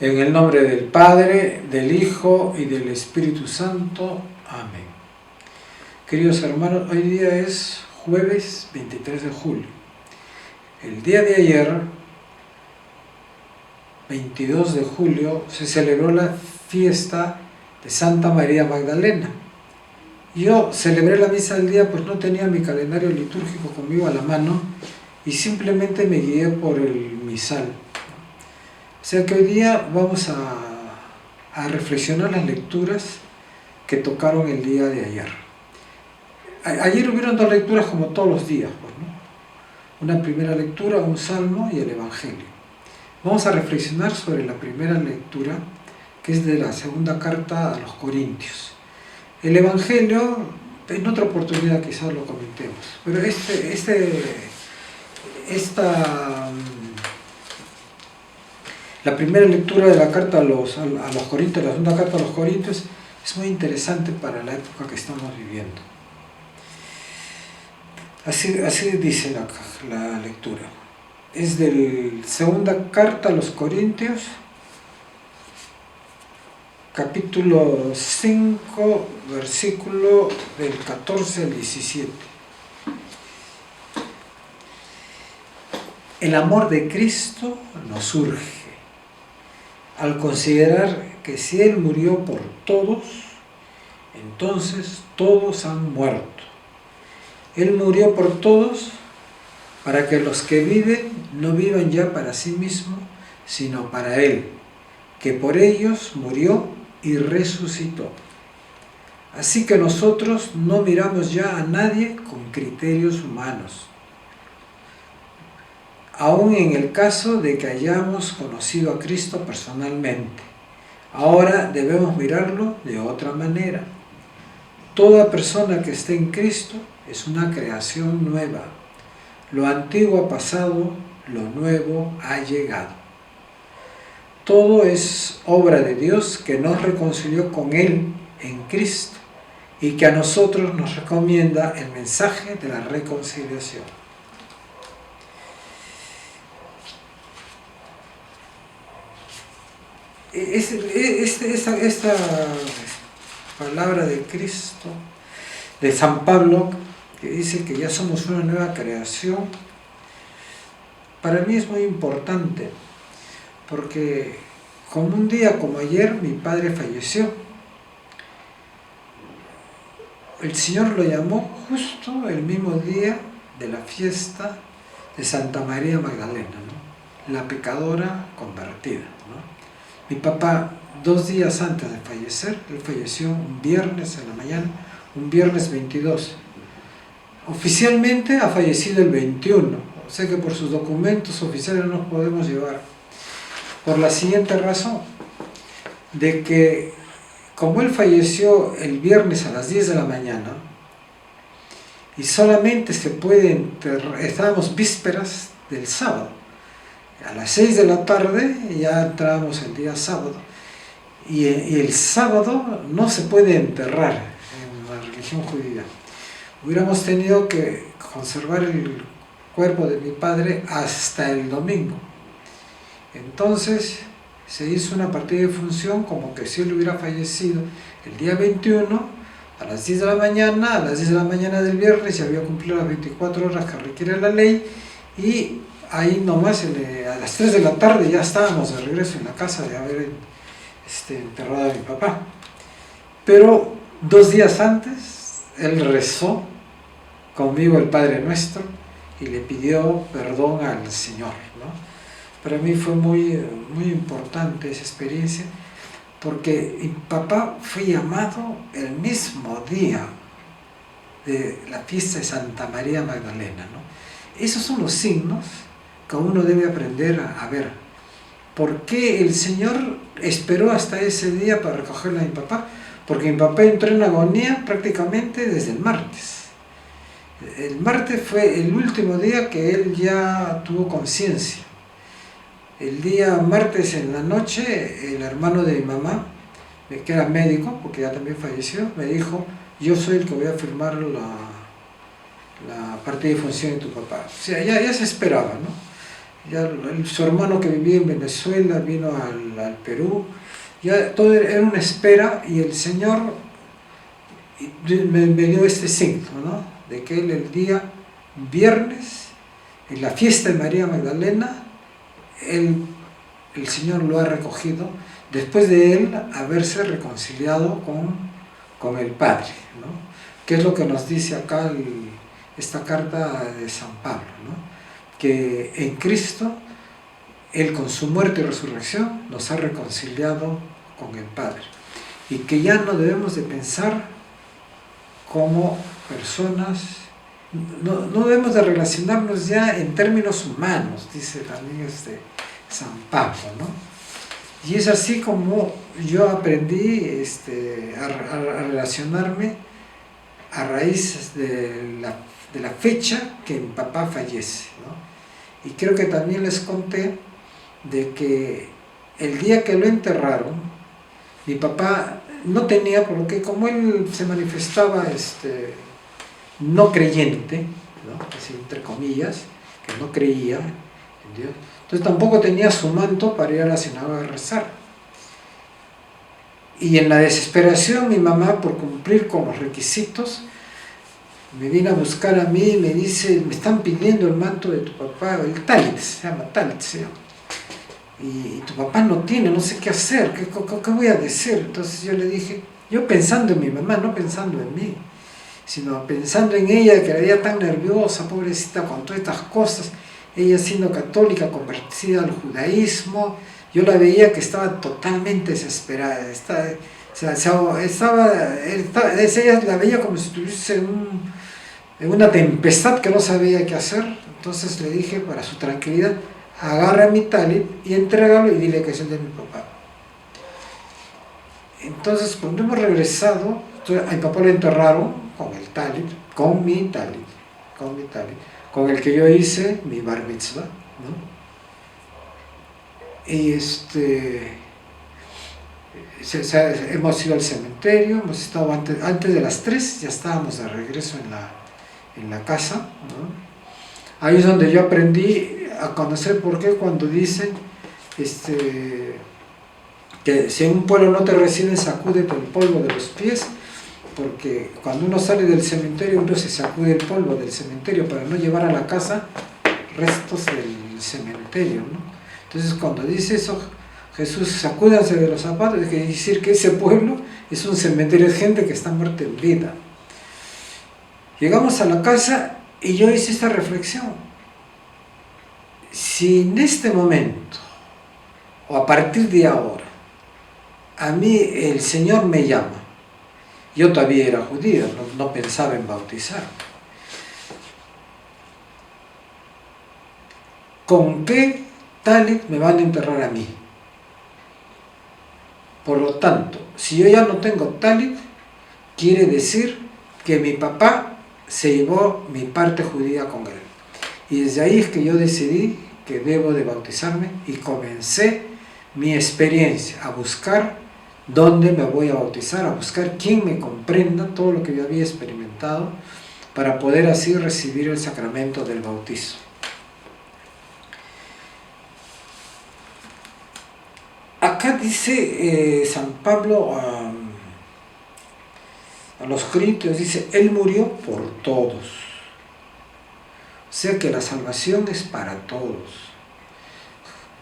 En el nombre del Padre, del Hijo y del Espíritu Santo. Amén. Queridos hermanos, hoy día es jueves 23 de julio. El día de ayer, 22 de julio, se celebró la fiesta de Santa María Magdalena. Yo celebré la misa del día, pues no tenía mi calendario litúrgico conmigo a la mano y simplemente me guié por el misal. O sea que hoy día vamos a reflexionar las lecturas que tocaron el día de ayer. Ayer hubieron dos lecturas como todos los días, pues, ¿no? Una primera lectura, un salmo y el Evangelio. Vamos a reflexionar sobre la primera lectura, que es de la segunda carta a los Corintios. El Evangelio, en otra oportunidad quizás lo comentemos, pero la primera lectura de la carta a los Corintios, la segunda carta a los Corintios, es muy interesante para la época que estamos viviendo. Así dice la lectura. Es de la segunda carta a los Corintios, capítulo 5, versículo del 14 al 17. El amor de Cristo nos urge al considerar que si Él murió por todos, entonces todos han muerto. Él murió por todos para que los que viven no vivan ya para sí mismos, sino para Él, que por ellos murió y resucitó. Así que nosotros no miramos ya a nadie con criterios humanos. Aún en el caso de que hayamos conocido a Cristo personalmente, ahora debemos mirarlo de otra manera. Toda persona que esté en Cristo es una creación nueva. Lo antiguo ha pasado, lo nuevo ha llegado. Todo es obra de Dios que nos reconcilió con Él en Cristo y que a nosotros nos recomienda el mensaje de la reconciliación. Esta palabra de Cristo, de San Pablo, que dice que ya somos una nueva creación, para mí es muy importante, porque como un día como ayer mi padre falleció. El Señor lo llamó justo el mismo día de la fiesta de Santa María Magdalena, ¿no? La pecadora convertida, ¿no? Mi papá, 2 días antes de fallecer, él falleció un viernes en la mañana, un viernes 22. Oficialmente ha fallecido el 21, o sea que por sus documentos oficiales no nos podemos llevar. Por la siguiente razón, de que como él falleció el viernes a las 10 de la mañana, y solamente se puede enterrar, estábamos vísperas del sábado, a las 6 de la tarde ya entrábamos el día sábado, y el sábado no se puede enterrar en la religión judía. Hubiéramos tenido que conservar el cuerpo de mi padre hasta el domingo. Entonces se hizo una partida de función como que si él hubiera fallecido el día 21 a las 10 de la mañana, a las 10 de la mañana del viernes ya había cumplido las 24 horas que requiere la ley, y ahí nomás a las 3 de la tarde ya estábamos de regreso en la casa de haber enterrado a mi papá. Pero 2 días antes él rezó conmigo el Padre Nuestro y le pidió perdón al Señor, ¿no? Para mí fue muy importante esa experiencia, porque mi papá fue llamado el mismo día de la fiesta de Santa María Magdalena, ¿no? Esos son los signos que uno debe aprender a ver. ¿Por qué el Señor esperó hasta ese día para recogerla a mi papá? Porque mi papá entró en agonía prácticamente desde el martes. El martes fue el último día que él ya tuvo conciencia. El día martes en la noche, el hermano de mi mamá, que era médico, porque ya también falleció, me dijo: yo soy el que voy a firmar la partida de función de tu papá. O sea, ya se esperaba, ¿no? Su hermano que vivía en Venezuela vino al Perú, ya todo era una espera, y el Señor me dio este signo, ¿no? De que él el día viernes, en la fiesta de María Magdalena, el Señor lo ha recogido después de él haberse reconciliado con el Padre, ¿no? Que es lo que nos dice acá esta carta de San Pablo, ¿no? Que en Cristo, Él con su muerte y resurrección nos ha reconciliado con el Padre, y que ya no debemos de pensar como personas, no debemos de relacionarnos ya en términos humanos, dice también San Pablo, ¿no? Y es así como yo aprendí a relacionarme a raíz de la fecha que mi papá fallece, ¿no? Y creo que también les conté de que el día que lo enterraron, mi papá no tenía, porque como él se manifestaba no creyente, ¿no? Así, entre comillas, que no creía en Dios, entonces tampoco tenía su manto para ir a la sinagoga a rezar. Y en la desesperación, mi mamá, por cumplir con los requisitos, me viene a buscar a mí y me dice: me están pidiendo el manto de tu papá, el talit, se llama talit, se llama. Y tu papá no tiene, no sé qué hacer, ¿qué voy a decir? Entonces yo le dije, yo pensando en mi mamá, no pensando en mí, sino pensando en ella, que la veía tan nerviosa, pobrecita, con todas estas cosas, ella siendo católica, convertida al judaísmo, yo la veía que estaba totalmente desesperada, ella la veía como si estuviese en una tempestad que no sabía qué hacer. Entonces le dije, para su tranquilidad, agarra mi talit y entrégalo y dile que es el de mi papá. Entonces, cuando hemos regresado, a mi papá le enterraron con el talit, con mi talit, con el que yo hice mi bar mitzvah, ¿no? Y hemos ido al cementerio, hemos estado antes de las 3, ya estábamos de regreso en la casa, ¿no? Ahí es donde yo aprendí a conocer por qué cuando dicen que si en un pueblo no te reciben, sacúdete el polvo de los pies, porque cuando uno sale del cementerio, uno se sacude el polvo del cementerio para no llevar a la casa restos del cementerio, ¿no? Entonces, cuando dice eso, Jesús, sacúdanse de los zapatos, es decir que ese pueblo es un cementerio, es gente que está muerta en vida. Llegamos a la casa y yo hice esta reflexión: si en este momento, o a partir de ahora, a mí el Señor me llama, yo todavía era judío, no pensaba en bautizar, ¿con qué talit me van a enterrar a mí? Por lo tanto, si yo ya no tengo talit, quiere decir que mi papá se llevó mi parte judía con él. Y desde ahí es que yo decidí que debo de bautizarme, y comencé mi experiencia a buscar dónde me voy a bautizar, a buscar quién me comprenda todo lo que yo había experimentado, para poder así recibir el sacramento del bautizo. Acá dice San Pablo a los Corintios, dice: Él murió por todos. O sea que la salvación es para todos.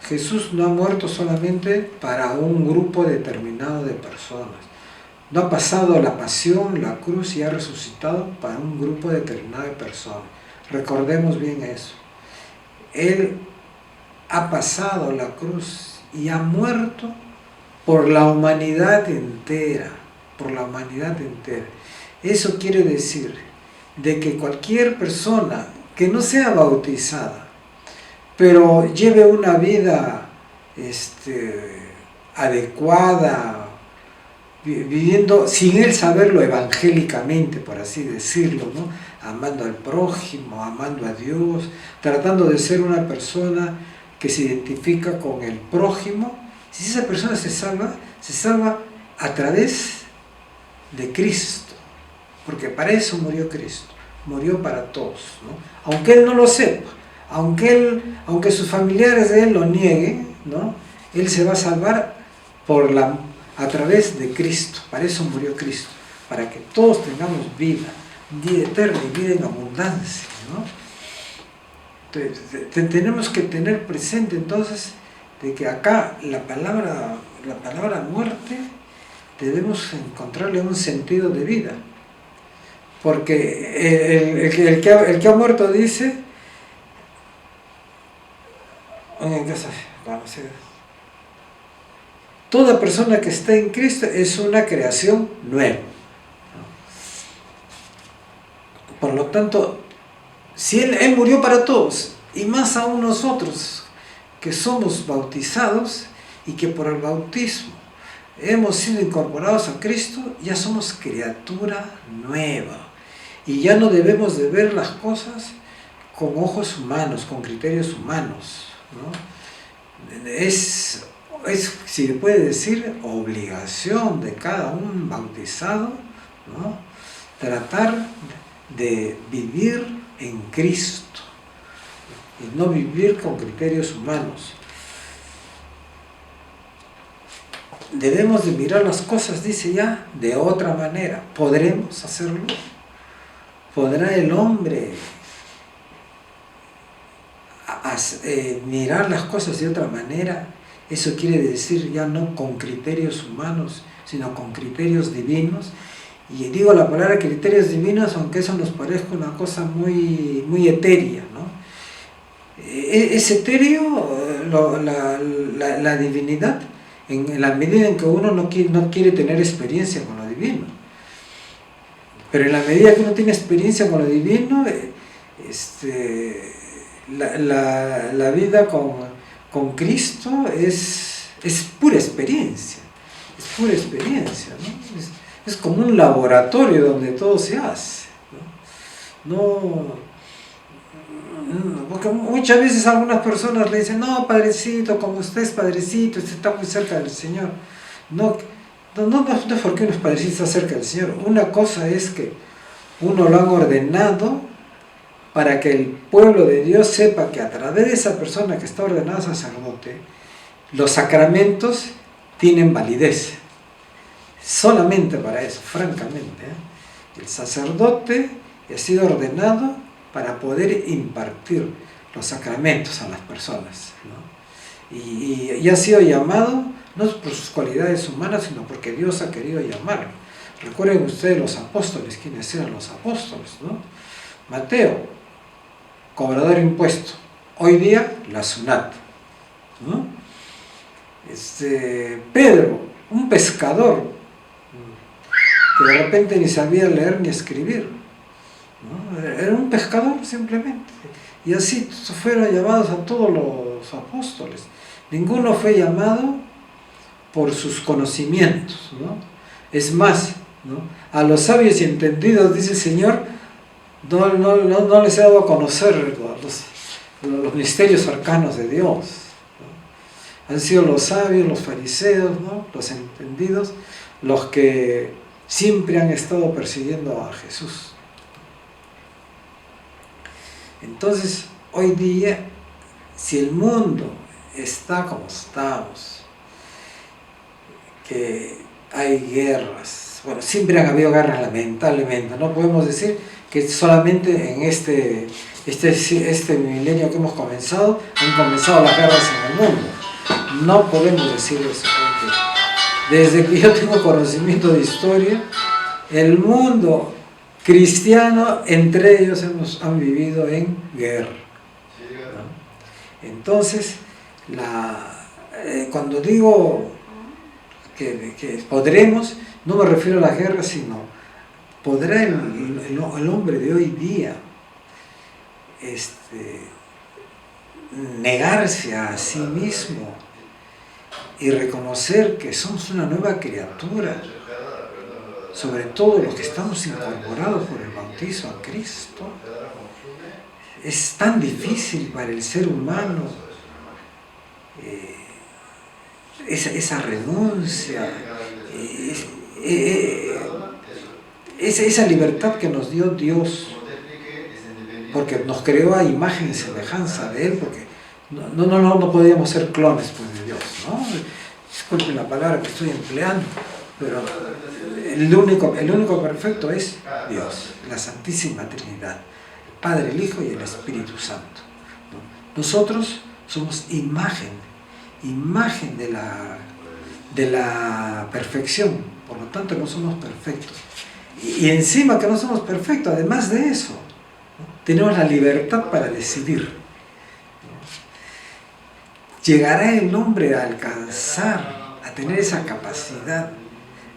Jesús no ha muerto solamente para un grupo determinado de personas. No ha pasado la pasión, la cruz, y ha resucitado para un grupo determinado de personas. Recordemos bien eso. Él ha pasado la cruz y ha muerto por la humanidad entera, por la humanidad entera. Eso quiere decir de que cualquier persona que no sea bautizada, pero lleve una vida adecuada, viviendo sin él saberlo evangélicamente, por así decirlo, ¿no? Amando al prójimo, amando a Dios, tratando de ser una persona que se identifica con el prójimo. Si esa persona se salva a través de Cristo, porque para eso murió Cristo, murió para todos, ¿no? Aunque él no lo sepa, aunque sus familiares de él lo nieguen, ¿no? Él se va a salvar a través de Cristo. Para eso murió Cristo, para que todos tengamos vida eterna y vida en abundancia, ¿no? Tenemos que tener presente entonces de que acá la palabra muerte debemos encontrarle un sentido de vida, porque el que ha muerto dice, toda persona que está en Cristo es una creación nueva. Por lo tanto, si Él murió para todos, y más aún nosotros que somos bautizados y que por el bautismo hemos sido incorporados a Cristo, ya somos criatura nueva. Y ya no debemos de ver las cosas con ojos humanos, con criterios humanos, ¿no? Es, si se puede decir, obligación de cada un bautizado, ¿no? Tratar de vivir en Cristo y no vivir con criterios humanos. Debemos de mirar las cosas, dice ya, de otra manera. ¿Podremos hacerlo? ¿Podrá el hombre mirar las cosas de otra manera? Eso quiere decir ya no con criterios humanos, sino con criterios divinos. Y digo la palabra criterios divinos, aunque eso nos parezca una cosa muy, muy etérea, ¿no? Es etéreo la divinidad en la medida en que uno no quiere tener experiencia con lo divino. Pero en la medida que uno tiene experiencia con lo divino, la vida con Cristo es pura experiencia, ¿no? Es como un laboratorio donde todo se hace, ¿no? Porque muchas veces algunas personas le dicen, no, padrecito, como usted es padrecito, usted está muy cerca del Señor. No es porque uno es padrecito, está cerca del Señor. Una cosa es que uno lo han ordenado para que el pueblo de Dios sepa que a través de esa persona que está ordenada sacerdote, los sacramentos tienen validez. Solamente para eso, francamente, el sacerdote ha sido ordenado para poder impartir los sacramentos a las personas, ¿no? Y ha sido llamado no por sus cualidades humanas, sino porque Dios ha querido llamarlo. Recuerden ustedes los apóstoles, ¿quiénes eran los apóstoles, no? Mateo, cobrador de impuestos, hoy día la SUNAT, ¿no? Pedro, un pescador, que de repente ni sabía leer ni escribir, ¿no? Era un pescador simplemente. Y así fueron llamados a todos los apóstoles. Ninguno fue llamado por sus conocimientos, ¿no? Es más, ¿no? A los sabios y entendidos, dice el Señor, no les he dado a conocer los misterios arcanos de Dios, ¿no? Han sido los sabios, los fariseos, ¿no? Los entendidos, los que siempre han estado persiguiendo a Jesús. Entonces, hoy día, si el mundo está como estamos, que hay guerras, bueno, siempre han habido guerras lamentablemente, no podemos decir que solamente en este milenio que hemos comenzado, han comenzado las guerras en el mundo. No podemos decir eso, porque desde que yo tengo conocimiento de historia, el mundo cristiano, entre ellos han vivido en guerra, ¿no? Entonces, cuando digo que podremos, no me refiero a la guerra, sino podrá el hombre de hoy día negarse a sí mismo y reconocer que somos una nueva criatura, sobre todo los que estamos incorporados por el bautismo a Cristo. Es tan difícil para el ser humano esa renuncia, esa libertad que nos dio Dios. porque nos creó a imagen y semejanza de Él, porque no podíamos ser clones pues, de Dios, ¿no? Disculpen la palabra que estoy empleando, pero el único perfecto es Dios, la Santísima Trinidad, el Padre, el Hijo y el Espíritu Santo, ¿no? Nosotros somos imagen de la perfección, por lo tanto no somos perfectos. Y encima que no somos perfectos, además de eso, ¿no? Tenemos la libertad para decidir, ¿no? ¿Llegará el hombre a alcanzar, a tener esa capacidad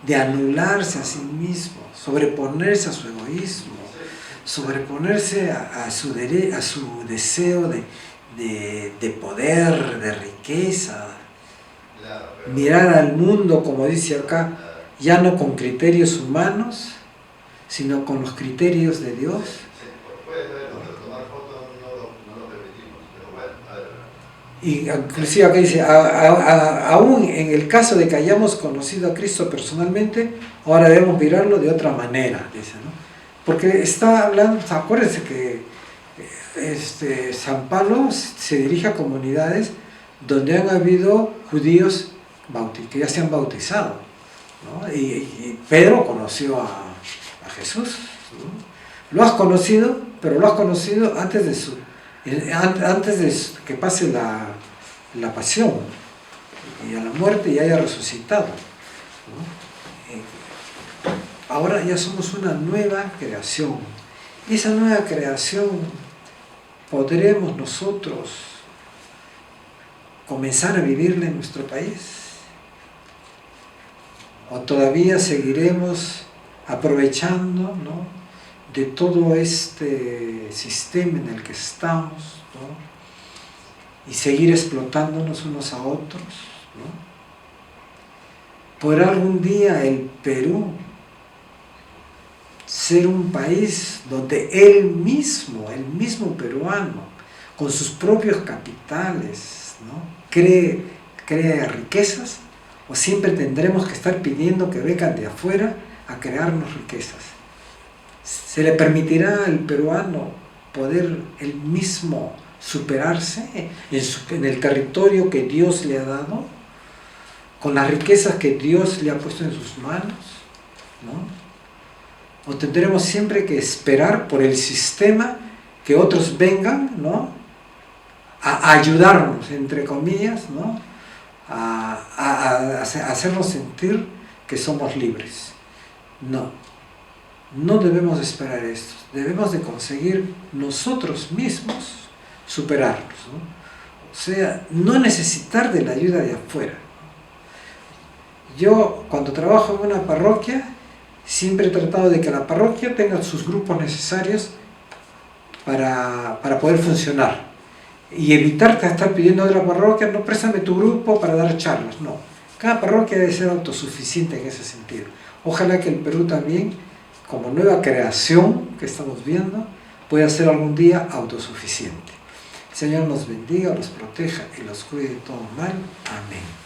de anularse a sí mismo, sobreponerse a su egoísmo, sobreponerse a su deseo de poder, de riqueza, mirar al mundo, como dice acá, ya no con criterios humanos, sino con los criterios de Dios? Y inclusive acá dice, aún en el caso de que hayamos conocido a Cristo personalmente, ahora debemos mirarlo de otra manera, dice, ¿no? Porque está hablando, acuérdense que San Pablo se dirige a comunidades donde han habido judíos que ya se han bautizado, ¿no? Y Pedro conoció a Jesús, ¿no? Lo has conocido, pero lo has conocido antes de que pase la pasión y a la muerte y haya resucitado, ¿no? Ahora ya somos una nueva creación. Y esa nueva creación podremos nosotros comenzar a vivirla en nuestro país, o todavía seguiremos aprovechando, ¿no?, de todo este sistema en el que estamos, ¿no?, y seguir explotándonos unos a otros, ¿no? ¿Podrá algún día el Perú ser un país donde el mismo peruano, con sus propios capitales, ¿no?, cree riquezas? ¿O siempre tendremos que estar pidiendo que vengan de afuera a crearnos riquezas? ¿Se le permitirá al peruano poder él mismo superarse en el territorio que Dios le ha dado, con las riquezas que Dios le ha puesto en sus manos, ¿no? ¿O tendremos siempre que esperar por el sistema que otros vengan, ¿no?, a ayudarnos, entre comillas, ¿no?, a hacernos sentir que somos libres? No debemos esperar esto, debemos de conseguir nosotros mismos superarnos, ¿no? O sea, no necesitar de la ayuda de afuera. Yo, cuando trabajo en una parroquia, siempre he tratado de que la parroquia tenga sus grupos necesarios para poder funcionar, y evitar estar pidiendo a otra parroquia, no, préstame tu grupo para dar charlas. No, cada parroquia debe ser autosuficiente en ese sentido. Ojalá que el Perú también, como nueva creación que estamos viendo, pueda ser algún día autosuficiente. El Señor nos bendiga, los proteja y los cuide de todo mal. Amén.